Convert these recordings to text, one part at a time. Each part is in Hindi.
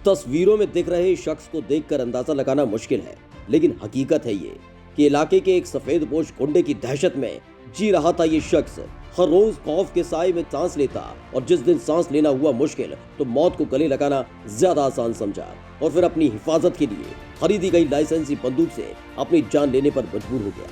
तस्वीरों में दिख रहे शख्स को देखकर अंदाजा लगाना मुश्किल है, लेकिन हकीकत है ये कि इलाके के एक सफेदपोश गुंडे की दहशत में जी रहा था ये शख्स। हर रोज खौफ के साए में सांस लेता और जिस दिन सांस लेना हुआ मुश्किल तो मौत को गले लगाना ज्यादा आसान समझा और फिर अपनी हिफाजत के लिए खरीदी गई लाइसेंसी बंदूक से अपनी जान लेने पर मजबूर हो गया।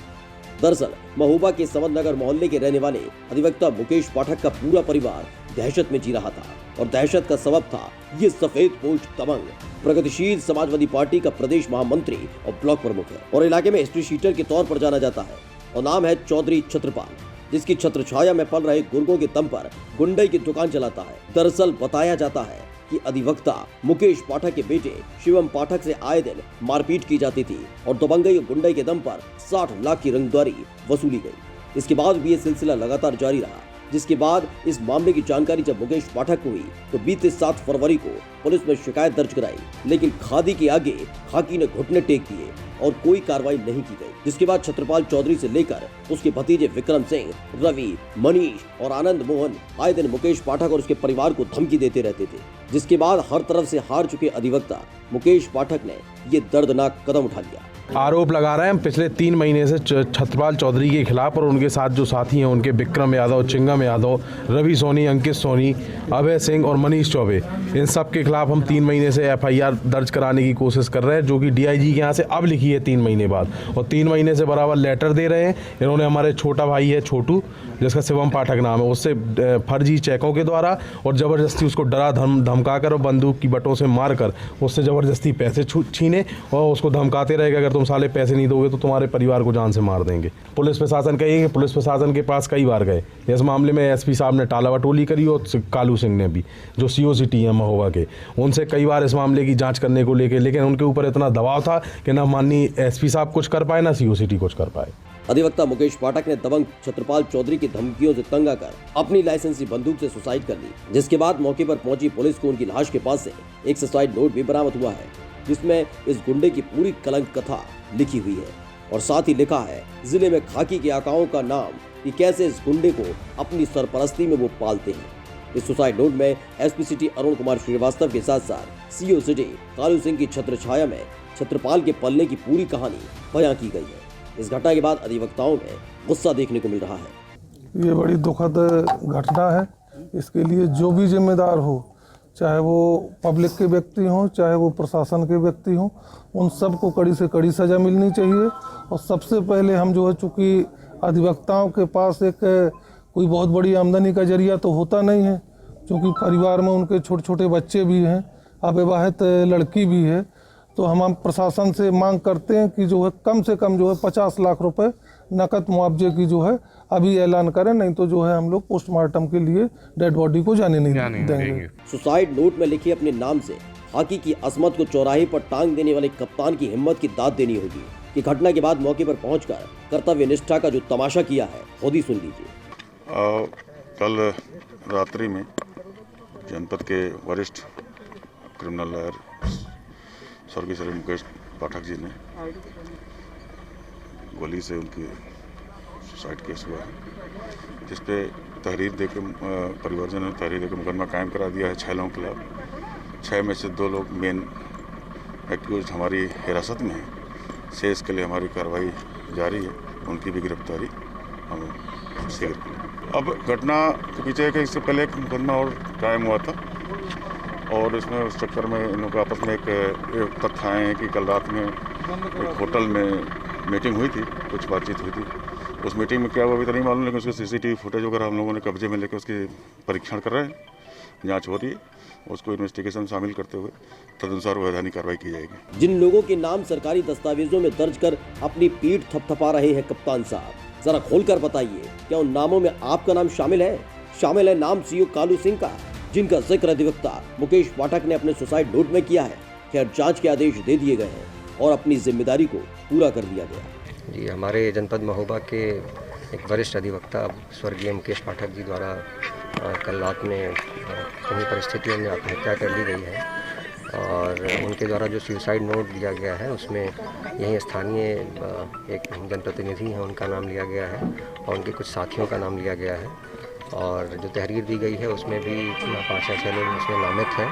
दरअसल महोबा के समद नगर मोहल्ले के रहने वाले अधिवक्ता मुकेश पाठक का पूरा परिवार दहशत में जी रहा था और दहशत का सबब था ये सफेदपोश दबंग प्रगतिशील समाजवादी पार्टी का प्रदेश महामंत्री और ब्लॉक प्रमुख है और इलाके में हिस्ट्री शीटर के तौर पर जाना जाता है और नाम है चौधरी छत्रपाल, जिसकी छत्र छाया में पल रहे गुर्गों के दम पर गुंडई की दुकान चलाता है। दरअसल बताया जाता है कि अधिवक्ता मुकेश पाठक के बेटे शिवम पाठक से आए दिन मारपीट की जाती थी और दबंगई और गुंडई के दम पर 60 लाख की रंगदारी वसूली गई। इसके बाद भी ये सिलसिला लगातार जारी रहा, जिसके बाद इस मामले की जानकारी जब मुकेश पाठक को हुई तो बीते 7 फरवरी को पुलिस में शिकायत दर्ज कराई, लेकिन खादी के आगे खाकी ने घुटने टेक दिए और कोई कार्रवाई नहीं की गई। जिसके बाद छत्रपाल चौधरी से लेकर उसके भतीजे विक्रम सिंह, रवि, मनीष और आनंद मोहन आए दिन मुकेश पाठक और उसके परिवार को धमकी देते रहते थे, जिसके बाद हर तरफ से हार चुके अधिवक्ता मुकेश पाठक ने ये दर्दनाक कदम उठा लिया। आरोप लगा रहे हैं पिछले 3 महीने से छत्रपाल चौधरी के खिलाफ और उनके साथ जो साथी हैं उनके विक्रम यादव, चिंगम यादव, रवि सोनी, अंकित सोनी, अभय सिंह और मनीष चौबे, इन सब के खिलाफ हम 3 महीने से FIR दर्ज कराने की कोशिश कर रहे हैं, जो कि DIG के यहाँ से अब लिखी है 3 महीने बाद, और 3 महीने से बराबर लेटर दे रहे हैं। इन्होंने हमारे छोटा भाई है छोटू, जिसका शिवम पाठक नाम है, उससे फर्जी चेकों के द्वारा और ज़बरदस्ती उसको डरा धमका कर और बंदूक की बटों से मार कर उससे ज़बरदस्ती पैसे छीने और उसको धमकाते रहेगा, अगर तुम साले पैसे नहीं दोगे तो तुम्हारे परिवार को जान से मार देंगे। पुलिस प्रशासन कहेंगे, पुलिस प्रशासन के पास कई बार गए, इस मामले में SP साहब ने टालावटोली करी और कालू सिंह ने भी, जो COCT है महोबा के, उनसे कई बार इस मामले की जाँच करने को लेकर, लेकिन उनके ऊपर इतना दबाव था कि ना माननीय SP साहब कुछ कर पाए ना COCT कुछ कर पाए। अधिवक्ता मुकेश पाठक ने दबंग छत्रपाल चौधरी की धमकियों से तंग आकर अपनी लाइसेंसी बंदूक से सुसाइड कर ली, जिसके बाद मौके पर पहुंची पुलिस को उनकी लाश के पास से एक सुसाइड नोट भी बरामद हुआ है, जिसमें इस गुंडे की पूरी कलंक कथा लिखी हुई है और साथ ही लिखा है जिले में खाकी के आकाओं का नाम कि कैसे इस गुंडे को अपनी सरपरस्ती में वो पालते हैं। इस सुसाइड नोट में SP सिटी अरुण कुमार श्रीवास्तव के साथ साथ COCT कालू सिंह की छत्र छाया में छत्रपाल के पलने की पूरी कहानी बयां की गई है। इस घटना के बाद अधिवक्ताओं में गुस्सा देखने को मिल रहा है। ये बड़ी दुखद घटना है। इसके लिए जो भी जिम्मेदार हो, चाहे वो पब्लिक के व्यक्ति हों, चाहे वो प्रशासन के व्यक्ति हों, उन सबको कड़ी से कड़ी सज़ा मिलनी चाहिए। और सबसे पहले हम जो है, चूँकि अधिवक्ताओं के पास एक कोई बहुत बड़ी आमदनी का जरिया तो होता नहीं है, क्योंकि परिवार में उनके छोटे छोटे बच्चे भी हैं, अविवाहित लड़की भी है, तो हम प्रशासन से मांग करते हैं कि जो है कम से कम जो है 50 लाख रुपए नकद मुआवजे की जो है अभी ऐलान करें, नहीं तो जो है हम लोग पोस्टमार्टम के लिए डेड बॉडी को जाने नहीं देंगे। सुसाइड नोट में लिखे अपने नाम से हॉकी की असमत को चौराहे पर टांग देने वाले कप्तान की हिम्मत की दाद देनी होगी कि घटना के बाद मौके पर पहुंचकर कर्तव्य निष्ठा का जो तमाशा किया है, खुद ही सुन लीजिए। कल रात्रि में जनपद के वरिष्ठ क्रिमिनल लॉयर स्वर्गीय श्री मुकेश पाठक जी ने गोली से उनकी सुसाइड केस हुआ है, जिसपे तहरीर देकर परिवारजन ने तहरीर देकर मुकदमा कायम करा दिया है 6 लोगों के खिलाफ। 6 में से 2 लोग मेन एक्यूज हमारी हिरासत में हैं। शेष के लिए हमारी कार्रवाई जारी है, उनकी भी गिरफ्तारी हम शीघ्र करेंगे। अब घटना के पीछे कि इससे पहले एक मुकदमा और कायम हुआ था और इसमें उस चक्कर में इन लोगों का आपस में एक तथ्य आए हैं कि कल रात में एक होटल में मीटिंग हुई थी, कुछ बातचीत हुई थी। उस मीटिंग में क्या हुआ अभी तो नहीं मालूम, लेकिन उसके CCTV फुटेज वगैरह हम लोगों ने कब्जे में लेकर उसकी परीक्षण कर रहे हैं, जांच हो रही है, उसको इन्वेस्टिगेशन शामिल करते हुए तदनुसार वैधानिक कार्रवाई की जाएगी। जिन लोगों के नाम सरकारी दस्तावेजों में दर्ज कर अपनी पीठ थपथपा रहे हैं कप्तान साहब, जरा खोलकर बताइए क्या उन नामों में आपका नाम शामिल है? शामिल है नाम CO कालू सिंह का, जिनका जिक्र अधिवक्ता मुकेश पाठक ने अपने सुसाइड नोट में किया है। खैर, जांच के आदेश दे दिए गए हैं और अपनी जिम्मेदारी को पूरा कर दिया गया। जी, हमारे जनपद महोबा के एक वरिष्ठ अधिवक्ता स्वर्गीय मुकेश पाठक जी द्वारा कल रात में किन्हीं परिस्थितियों में आत्महत्या कर ली गई है और उनके द्वारा जो सुसाइड नोट दिया गया है उसमें यहीं स्थानीय एक जनप्रतिनिधि हैं उनका नाम लिया गया है और उनके कुछ साथियों का नाम लिया गया है और जो तहरीर दी गई है उसमें भी 5 या 6 लोग उसमें नामित हैं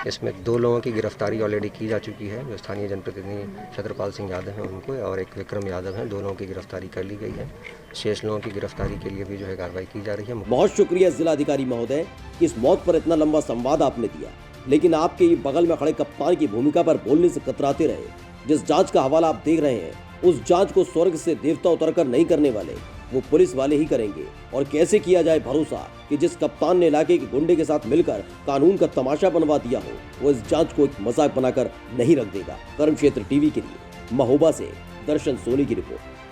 इसमें 2 लोगों की गिरफ्तारी ऑलरेडी की जा चुकी है। जो स्थानीय जनप्रतिनिधि छत्रपाल सिंह यादव हैं उनको और एक विक्रम यादव हैं, 2 लोगों की गिरफ्तारी कर ली गई है। शेष लोगों की गिरफ्तारी के लिए भी जो है कार्रवाई की जा रही है। बहुत शुक्रिया जिलाधिकारी महोदय कि इस मौत पर इतना लंबा संवाद आपने दिया, लेकिन आपके ये बगल में खड़े कप्तान की भूमिका पर बोलने से कतराते रहे। जिस जांच का हवाला आप देख रहे हैं, उस जांच को स्वर्ग से देवता उतरकर नहीं करने वाले, वो पुलिस वाले ही करेंगे। और कैसे किया जाए भरोसा कि जिस कप्तान ने इलाके के गुंडे के साथ मिलकर कानून का तमाशा बनवा दिया हो, वो इस जांच को एक मजाक बनाकर नहीं रख देगा। कर्म क्षेत्र टीवी के लिए महोबा से दर्शन सोनी की रिपोर्ट।